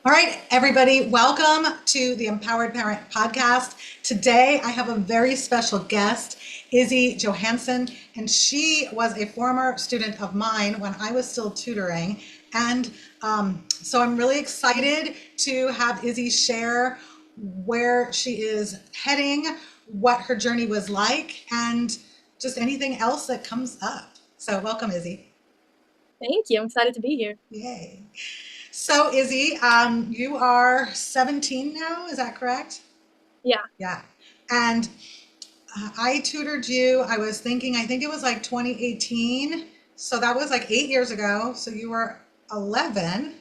All right, everybody, welcome to the Empowered Parent Podcast. Today, I have a very special guest, Izzy Johansson, and she was a former student of mine when I was still tutoring. And so I'm really excited to have Izzy share where she is heading, what her journey was like, and just anything else that comes up. So welcome, Izzy. Thank you. I'm excited to be here. Yay. So, Izzy, you are 17 now, is that correct? Yeah. Yeah. And I tutored you, I was thinking, I think it was like 2018. So that was like 8 years ago. So you were 11.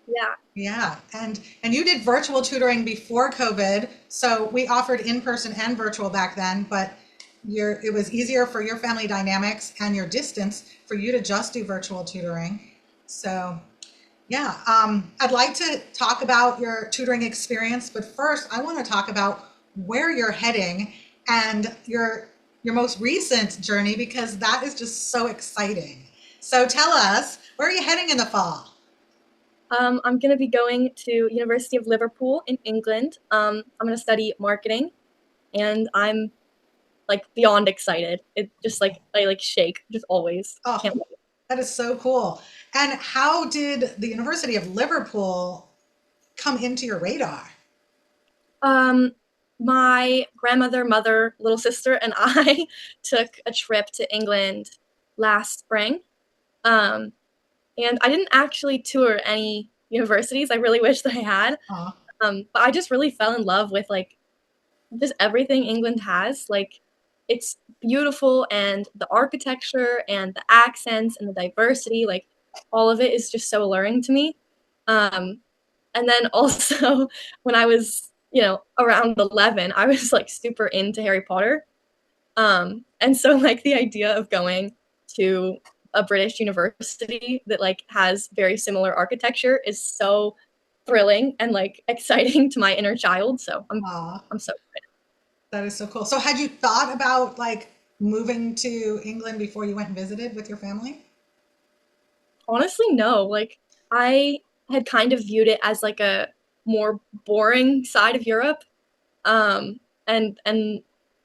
Yeah. Yeah. And you did virtual tutoring before COVID. So we offered in-person and virtual back then, but it was easier for your family dynamics and your distance for you to just do virtual tutoring. So yeah, I'd like to talk about your tutoring experience, but first I want to talk about where you're heading and your most recent journey because that is just so exciting. So tell us, where are you heading in the fall? I'm going to be going to University of Liverpool in England. I'm going to study marketing, and I'm like beyond excited. It just like I like shake just always. Oh, Can't wait. that is so cool. And how did the University of Liverpool come into your radar? Um, my grandmother, mother, little sister, and I took a trip to England last spring. Um, and I didn't actually tour any universities. I really wish that I had. Aw. But I just really fell in love with like just everything England has. Like it's beautiful and the architecture and the accents and the diversity, like all of it is just so alluring to me. Um, and then also when I was, around 11, I was like super into Harry Potter. And so like the idea of going to a British university that like has very similar architecture is so thrilling and like exciting to my inner child. So Aw, I'm so that is so cool. So had you thought about like moving to England before you went and visited with your family? honestly, no. Like, I had kind of viewed it as like a more boring side of Europe, and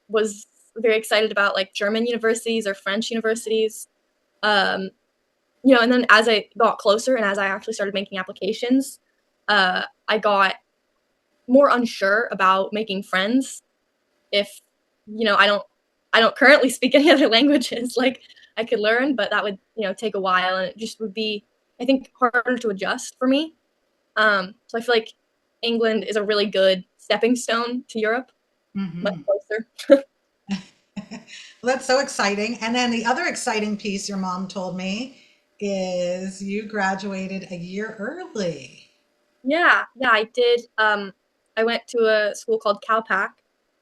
was very excited about like German universities or French universities. Um, and then as I got closer and as I actually started making applications, I got more unsure about making friends. If I don't currently speak any other languages, like I could learn, but that would take a while, and it just would be, I think, harder to adjust for me. So I feel like England is a really good stepping stone to Europe, much Hmm. closer. Well, that's so exciting. And then the other exciting piece your mom told me is you graduated a year early. Yeah, I did. I went to a school called Calpac,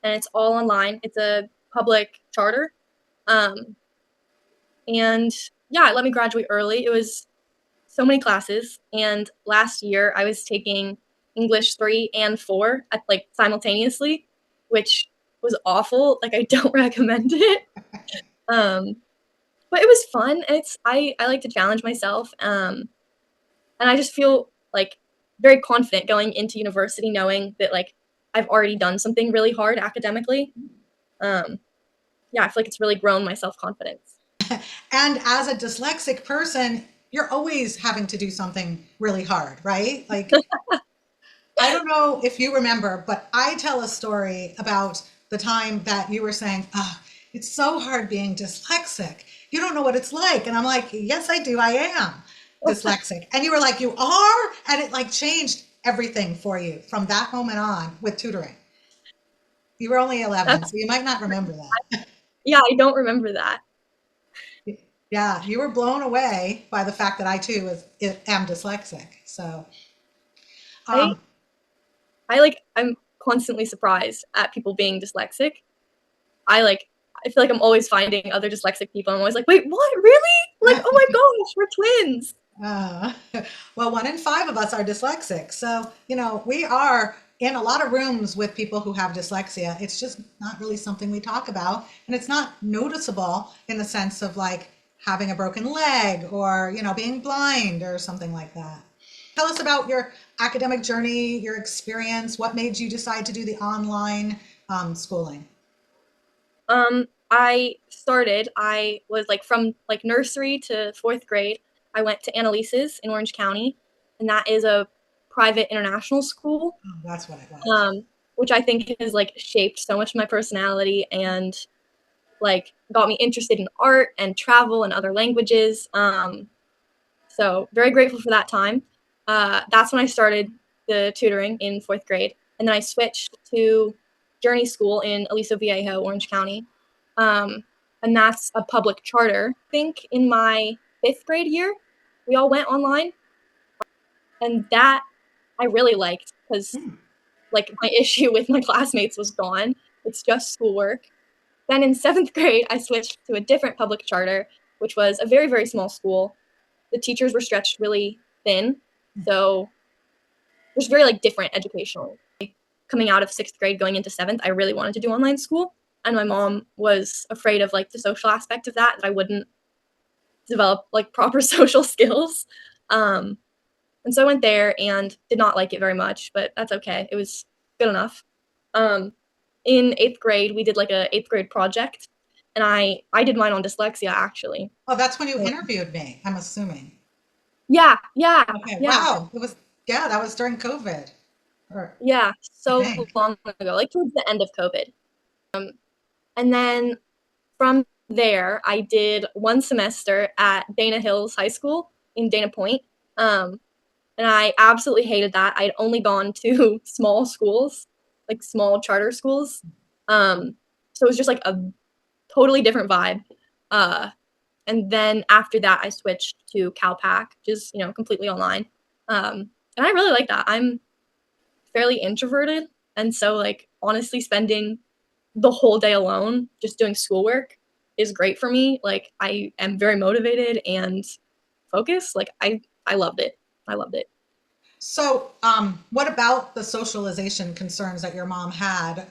and it's all online. It's a public charter, um, and yeah, it let me graduate early. It was so many classes, and last year I was taking English 3 and 4 at like simultaneously, which was awful. Like I don't recommend it. Um, but it was fun, and I like to challenge myself. And I just feel like very confident going into university knowing that like I've already done something really hard academically. Um, yeah, I feel like it's really grown my self-confidence. And as a dyslexic person, you're always having to do something really hard, right? Like, I don't know if you remember, but I tell a story about the time that you were saying, oh, it's so hard being dyslexic. You don't know what it's like. And I'm like, yes, I do. I am dyslexic. And you were like, you are? And it like changed everything for you from that moment on with tutoring. You were only 11, so That's you might not remember that. yeah, I don't remember that. Yeah, you were blown away by the fact that I too am dyslexic. So, I um, I'm constantly surprised at people being dyslexic. I feel like I'm always finding other dyslexic people. I'm always like, wait, what? Really? Like, oh my gosh, we're twins. uh, well, 1 in 5 of us are dyslexic. So, we are in a lot of rooms with people who have dyslexia. It's just not really something we talk about. And it's not noticeable in the sense of like having a broken leg or, being blind or something like that. Tell us about your academic journey, your experience. What made you decide to do the online schooling? I was like from like nursery to fourth grade. I went to Annalise's in Orange County, and that is a private international school, Oh, that's what it was. um, which I think has like shaped so much of my personality and like got me interested in art and travel and other languages. So very grateful for that time. That's when I started the tutoring in fourth grade, and then I switched to Journey School in Aliso Viejo, Orange County, um, and that's a public charter. I think in my fifth grade year, we all went online, and that I really liked because Hmm. like my issue with my classmates was gone. It's just schoolwork. Then in seventh grade, I switched to a different public charter, which was a very, very small school. The teachers were stretched really thin. So it was very like different educationally. Coming out of sixth grade, going into seventh, I really wanted to do online school. And my mom was afraid of like the social aspect of that I wouldn't develop like proper social skills. Um, and so I went there and did not like it very much, but that's okay. It was good enough. Um, in eighth grade, we did like a eighth grade project, and I did mine on dyslexia actually. Oh, that's when you interviewed me, I'm assuming. Yeah, yeah, Okay, yeah, wow. It was, yeah, that was during COVID. Or yeah. I So think. long ago, like towards the end of COVID. And then from there, I did one semester at Dana Hills High School in Dana Point. Um, and I absolutely hated that. I'd only gone to small schools, like small charter schools. Um, so it was just like a totally different vibe. Uh, and then after that, I switched to Calpac, which is completely online. And I really like that. I'm fairly introverted, and so like honestly, spending the whole day alone just doing schoolwork is great for me. Like I am very motivated and focused. Like I loved it. I loved it. So, what about the socialization concerns that your mom had?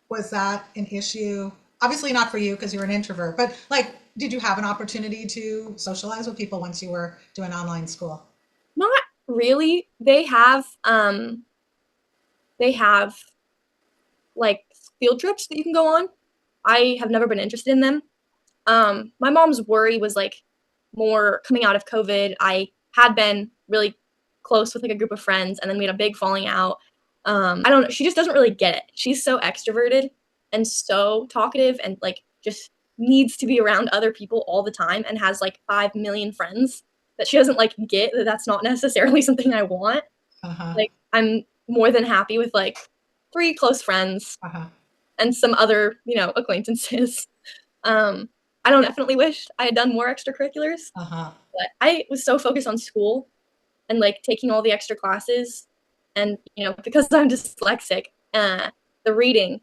Was that an issue? Obviously not for you because you're an introvert, but like, did you have an opportunity to socialize with people once you were doing online school? Not really. They have like field trips that you can go on. I have never been interested in them. My mom's worry was like more coming out of COVID. I had been really close with like a group of friends, and then we had a big falling out. I don't know. She just doesn't really get it. She's so extroverted and so talkative, and like just needs to be around other people all the time, and has like 5 million friends that she doesn't like get that that's not necessarily something I want. Uh-huh. Like I'm more than happy with like three close friends Uh-huh. and some other acquaintances. Um, I don't definitely wish I had done more extracurriculars, Uh-huh. but I was so focused on school and like taking all the extra classes, and because I'm dyslexic, the reading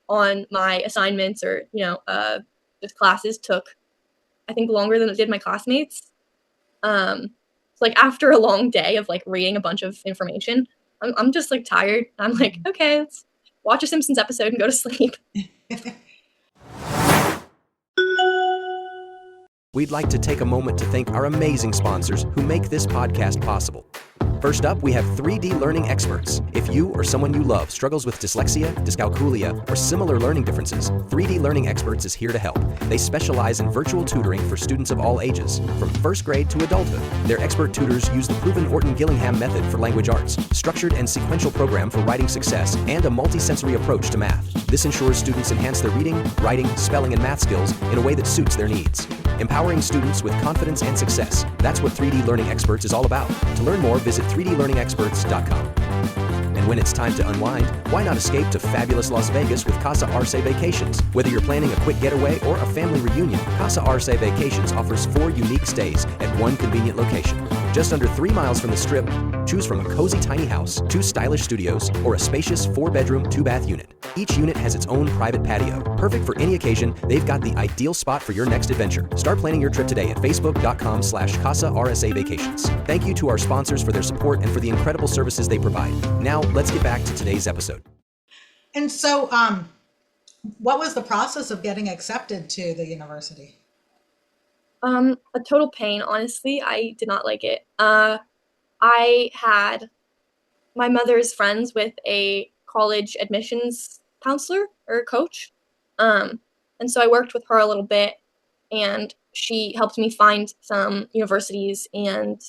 on my assignments or just classes took I think longer than it did my classmates. So like after a long day of like reading a bunch of information, I'm just like tired. I'm like, okay, let's watch a Simpsons episode and go to sleep. We'd like to take a moment to thank our amazing sponsors who make this podcast possible. First up, we have 3D Learning Experts. If you or someone you love struggles with dyslexia, dyscalculia, or similar learning differences, 3D Learning Experts is here to help. They specialize in virtual tutoring for students of all ages, from first grade to adulthood. Their expert tutors use the proven Orton-Gillingham method for language arts, structured and sequential program for writing success, and a multisensory approach to math. This ensures students enhance their reading, writing, spelling, and math skills in a way that suits their needs. Empowering students with confidence and success. That's what 3D Learning Experts is all about. To learn more, visit 3dlearningexperts.com. And when it's time to unwind, why not escape to fabulous Las Vegas with Casa Arce Vacations? Whether you're planning a quick getaway or a family reunion, Casa Arce Vacations offers 4 unique stays at one convenient location. Just under 3 miles from the Strip, choose from a cozy tiny house, 2 stylish studios, or a spacious 4-bedroom, 2-bath unit. Each unit has its own private patio. Perfect for any occasion, they've got the ideal spot for your next adventure. Start planning your trip today at facebook.com/Casa RSA Vacations. Thank you to our sponsors for their support and for the incredible services they provide. Now, let's get back to today's episode. And so, what was the process of getting accepted to the university? A total pain, honestly. I did not like it. my mother's friends with a college admissions counselor or coach. And so I worked with her a little bit, and she helped me find some universities and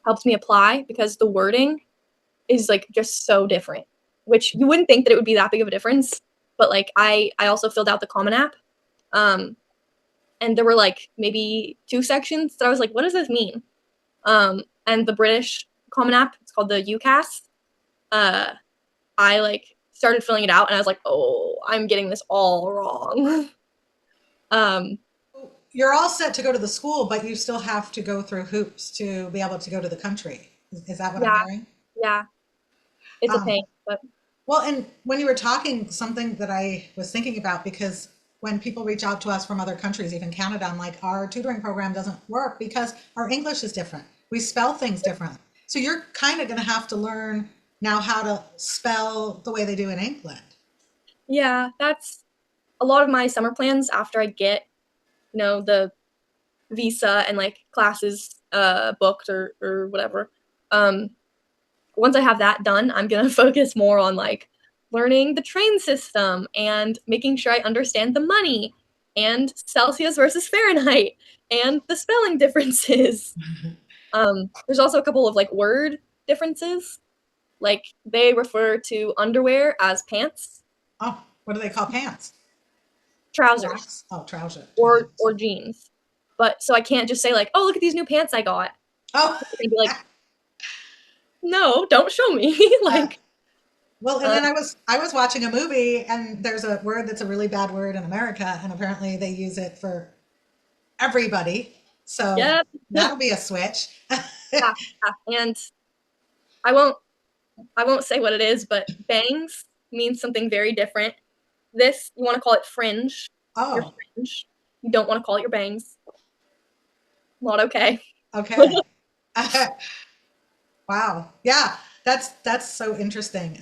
helped me apply because the wording is like just so different, which you wouldn't think that it would be that big of a difference. But like I also filled out the Common App. And there were like maybe 2 sections that I was like, what does this mean? And the British Common App, it's called the UCAS. I like started filling it out and I was like, oh, I'm getting this all wrong. You're all set to go to the school, but you still have to go through hoops to be able to go to the country. Is that what I'm Yeah, hearing? yeah, it's a Um, pain, but well, and when you were talking, something that I was thinking about, because when people reach out to us from other countries, even Canada, I'm like, our tutoring program doesn't work because our English is different. We spell things differently. So you're kind of going to have to learn now how to spell the way they do in England. yeah, that's a lot of my summer plans after I get, the visa and like classes booked or whatever. Um, Once I have that done, I'm gonna focus more on like learning the train system and making sure I understand the money and Celsius versus Fahrenheit and the spelling differences. There's also a couple of like word differences. Like they refer to underwear as pants, Oh, what do they call pants? trousers, Slacks? Oh, or jeans. But so I can't just say like, "Oh, look at these new pants I got." Oh, And be like, "No, don't show me." uh, Like, well, and uh, then I was watching a movie, and there's a word that's a really bad word in America, and apparently they use it for everybody. So yeah, that'll be a switch. yeah, yeah. And I won't I won't say what it is, but bangs means something very different. This, you want to call it fringe. Your Oh, fringe. You don't want to call it your bangs. Not okay. okay. Wow. Yeah, that's so interesting.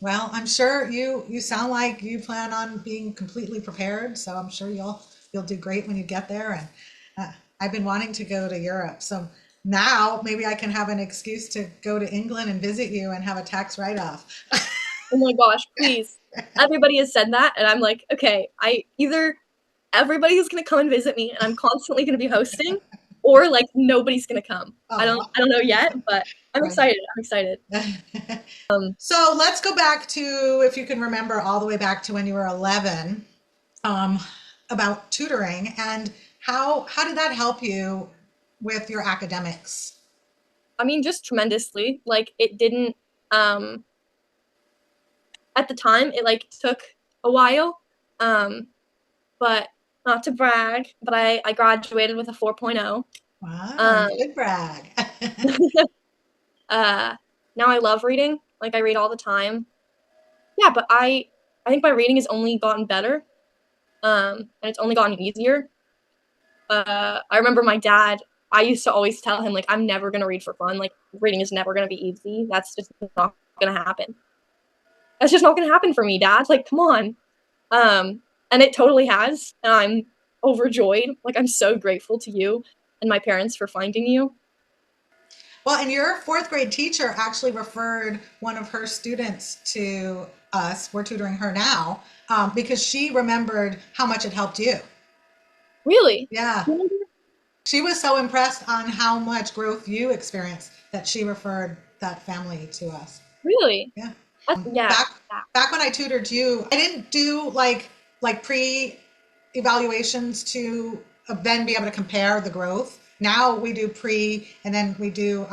Well, I'm sure you sound like you plan on being completely prepared, so I'm sure you'll do great when you get there. And I've been wanting to go to Europe, so now maybe I can have an excuse to go to England and visit you and have a tax write-off. Oh my gosh, please. Everybody has said that, and I'm like, okay, I either everybody's gonna come and visit me and I'm constantly gonna be hosting, or like nobody's gonna come. Oh, I don't know yet, but I'm right. excited. I'm excited. So let's go back to, if you can remember, all the way back to when you were 11, um, about tutoring, and how did that help you with your academics? I mean, just tremendously. Like it didn't um at the time it like took a while. Um but not to brag, but I graduated with a 4.0. Wow, Um you should brag. uh Now I love reading. Like I read all the time. Yeah, but I think my reading has only gotten better. And it's only gotten easier. I remember my dad, I used to always tell him like I'm never going to read for fun. Like reading is never going to be easy. That's just not going to happen. That's just not going to happen for me, dad. Like come on. And it totally has, and I'm overjoyed. Like I'm so grateful to you and my parents for finding you. Well, and your fourth grade teacher actually referred one of her students to us. We're tutoring her now, because she remembered how much it helped you. Really? Yeah, she was so impressed on how much growth you experienced that she referred that family to us. Really? Yeah. Yeah. back Yeah. back when I tutored you, I didn't do like pre evaluations to then be able to compare the growth. Now we do pre, and then we do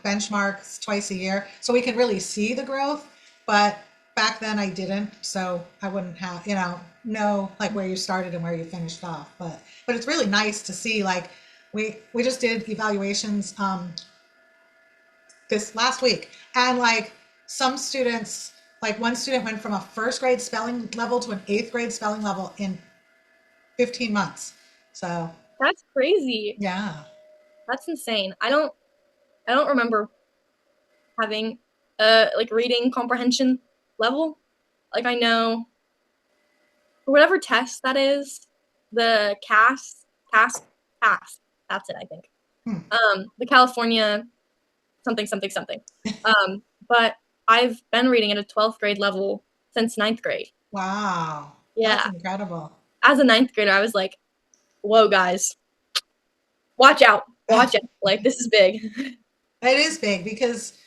benchmarks twice a year, so we can really see the growth. But back then I didn't, so I wouldn't have know like where you started and where you finished off. But it's really nice to see, like we just did evaluations this last week, and like some students, like one student went from a first grade spelling level to an eighth grade spelling level in 15 months. So That's crazy. yeah. That's insane. I don't remember having like reading comprehension level. Like I know for whatever test that is, the CAS, CAS, CAS. That's it, I think. Hmm. The California something, something, something. But I've been reading at a 12th grade level since ninth grade. Wow. That's Yeah. incredible. As a ninth grader, I was like, whoa, guys, watch out. Watch out. Like, this is big. It is big because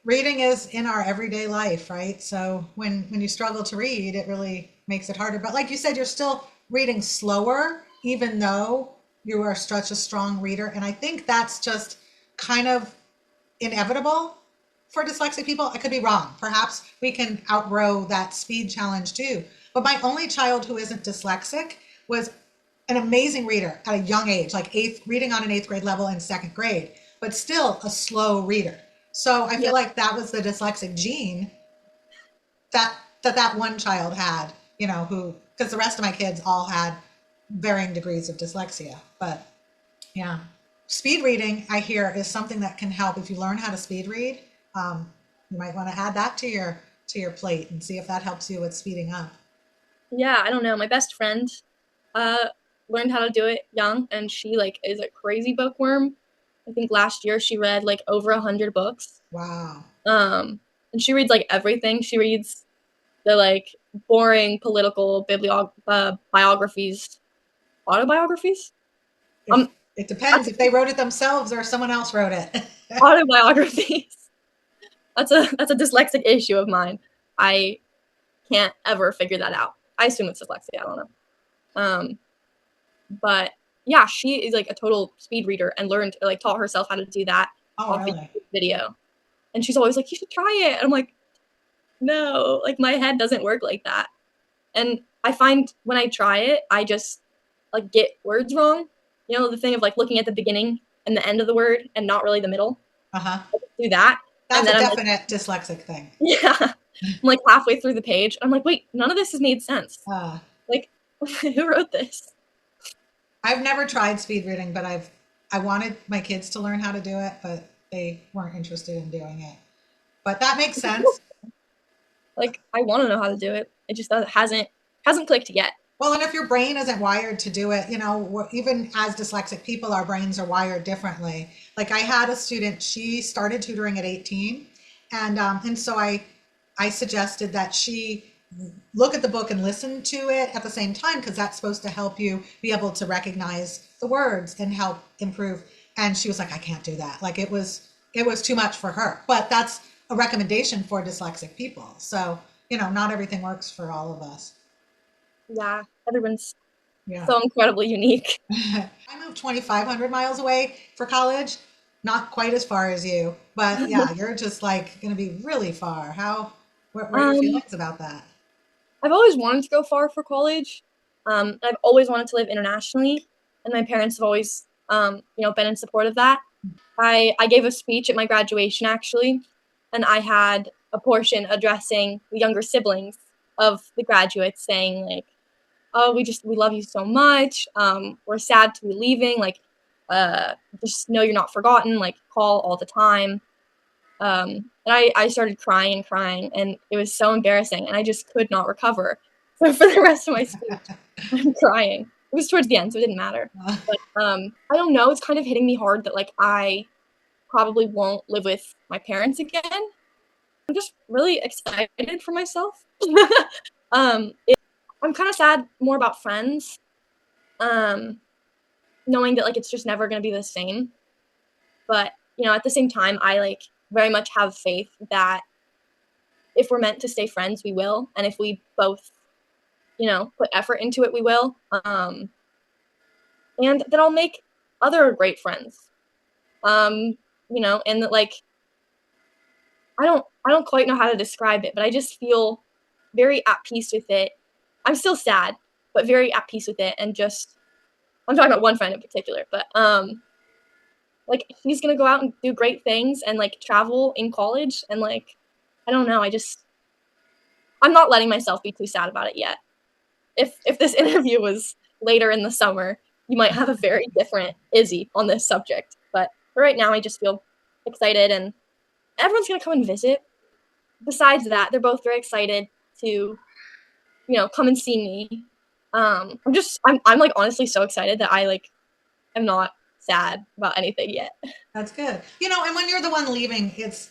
reading is in our everyday life, right? So when you struggle to read, it really makes it harder. But like you said, you're still reading slower, even though you are such a strong reader. And I think that's just kind of inevitable for dyslexic people. I could be wrong. Perhaps we can outgrow that speed challenge too. But my only child who isn't dyslexic was an amazing reader at a young age, like reading on an eighth grade level in second grade, but still a slow reader. So I feel like that was the dyslexic gene that one child had, who, because the rest of my kids all had varying degrees of dyslexia. But yeah, speed reading, I hear, is something that can help if you learn how to speed read. You might want to add that to your plate and see if that helps you with speeding up. Yeah, I don't know. My best friend learned how to do it young, and she like is a crazy bookworm. I think last year she read like over 100 books. Wow. And she reads like everything. She reads the like boring political biographies, autobiographies. It depends if they wrote it themselves or someone else wrote it. Autobiographies. That's a dyslexic issue of mine. I can't ever figure that out. I assume it's dyslexia. I don't know. But yeah, she is like a total speed reader and learned, like, taught herself how to do that off Really? video. And she's always like, you should try it. And I'm like, no, like my head doesn't work like that. And I find when I try it, I just like get words wrong. You know, the thing of like looking at the beginning and the end of the word and not really the middle. Uh-huh. I just do that. That's and a then definite dyslexic thing. Yeah. I'm like halfway through the page. I'm like, wait, none of this has made sense. Like, who wrote this? I've never tried speed reading, but I wanted my kids to learn how to do it, but they weren't interested in doing it. But that makes sense. Like, I want to know how to do it. It just hasn't clicked yet. Well, and if your brain isn't wired to do it, even as dyslexic people, our brains are wired differently. Like I had a student, she started tutoring at 18, and so I suggested that she look at the book and listen to it at the same time, because that's supposed to help you be able to recognize the words and help improve. And she was like, I can't do that. Like it was too much for her. But that's a recommendation for dyslexic people. So, not everything works for all of us. Yeah, everyone's so incredibly unique. I moved 2,500 miles away for college. Not quite as far as you, but yeah, you're just like going to be really far. What are your feelings about that? I've always wanted to go far for college. I've always wanted to live internationally, and my parents have always, been in support of that. I gave a speech at my graduation, actually, and I had a portion addressing the younger siblings of the graduates, saying, like, oh, we love you so much. We're sad to be leaving. Like, just know you're not forgotten. Like, call all the time. And I started crying and crying, and it was so embarrassing, and I just could not recover. So for the rest of my speech, I'm crying. It was towards the end, so it didn't matter. But I don't know. It's kind of hitting me hard that like I probably won't live with my parents again. I'm just really excited for myself. I'm kind of sad more about friends, knowing that like it's just never going to be the same. But at the same time, I like very much have faith that if we're meant to stay friends, we will, and if we both, put effort into it, we will. And that I'll make other great friends. And that like I don't quite know how to describe it, but I just feel very at peace with it. I'm still sad, but very at peace with it, and just I'm talking about one friend in particular, but like he's gonna go out and do great things and like travel in college, and like I don't know, I'm not letting myself be too sad about it yet. If this interview was later in the summer, you might have a very different Izzy on this subject. But for right now, I just feel excited, and everyone's gonna come and visit. Besides that, they're both very excited to, come and see me. I'm like honestly so excited that I like am not sad about anything yet. That's good. And when you're the one leaving, it's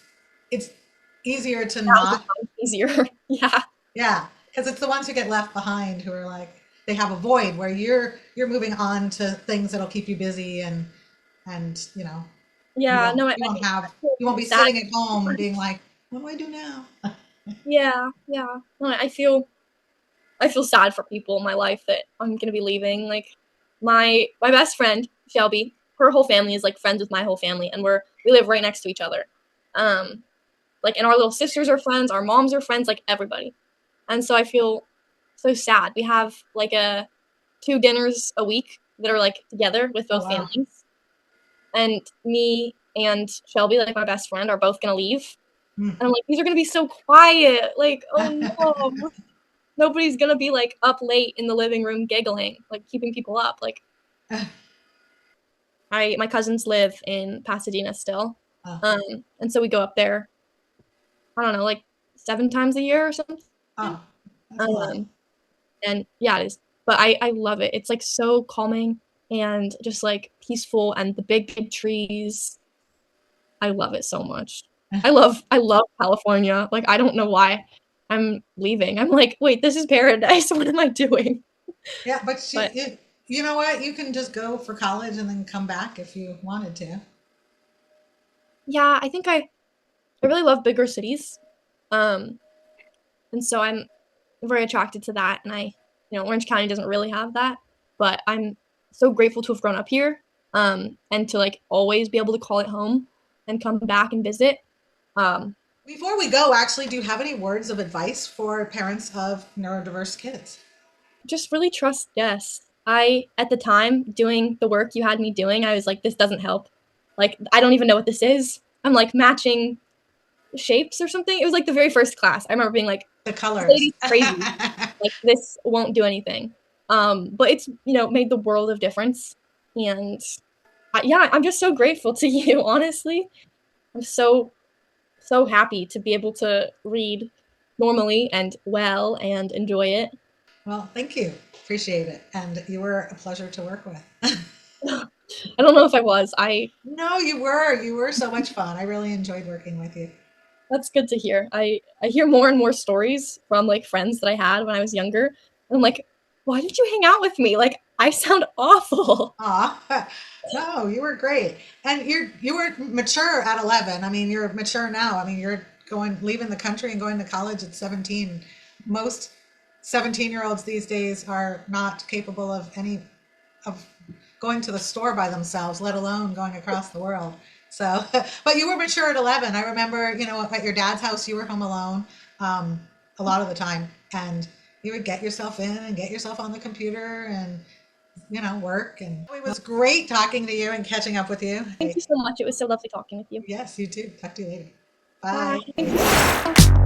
easier to not. Easier. Yeah. Yeah, because it's the ones who get left behind who are like they have a void where you're moving on to things that'll keep you busy and you Yeah. won't No, you won't have feel you won't be sad. sitting at home being like, what do I do now? Yeah. Yeah. No, I feel sad for people in my life that I'm gonna be leaving. Like my best friend Shelby, her whole family is like friends with my whole family, and we live right next to each other. Like, and our little sisters are friends, our moms are friends, like everybody. And so I feel so sad. We have like 2 dinners a week that are like together with Oh both wow. families. And me and Shelby, like my best friend, are both gonna leave. And I'm like, these are gonna be so quiet. Like, oh no. Nobody's gonna be like up late in the living room giggling, like keeping people up. Like my cousins live in Pasadena still. And so we go up there, I don't know, like 7 times a year or something. Oh, that's a lot. And yeah, it is. But I love it. It's like so calming and just like peaceful, and the big trees. I love it so much. I love California. Like I don't know why I'm leaving. I'm like, wait, this is paradise. What am I doing? Yeah, but you know what? You can just go for college and then come back if you wanted to. Yeah, I think I really love bigger cities. And so I'm very attracted to that. And Orange County doesn't really have that, but I'm so grateful to have grown up here, and to like always be able to call it home and come back and visit. Before we go, actually, do you have any words of advice for parents of neurodiverse kids? Just really trust Jess. At the time, doing the work you had me doing, I was like, this doesn't help. Like, I don't even know what this is. I'm like matching shapes or something. It was like the very first class. I remember being like, the colors. This lady's crazy. Like, this won't do anything. But it's, made the world of difference. And I'm just so grateful to you, honestly. I'm so happy to be able to read normally and well and enjoy it. Well, thank you. Appreciate it. And you were a pleasure to work with. I don't know if I was. No, you were. You were so much fun. I really enjoyed working with you. That's good to hear. I hear more and more stories from like friends that I had when I was younger. And I'm like, why did you hang out with me? Like, I sound awful. Aw, no, you were great. And you were mature at 11. I mean, you're mature now. I mean, you're leaving the country and going to college at 17. Most 17-year-olds these days are not capable of going to the store by themselves, let alone going across the world. So, but you were mature at 11. I remember, at your dad's house, you were home alone a lot of the time, and you would get yourself in and get yourself on the computer and, work. And it was great talking to you and catching up with you. Thank you so much. It was so lovely talking with you. Yes, you too. Talk to you later. Bye. Bye.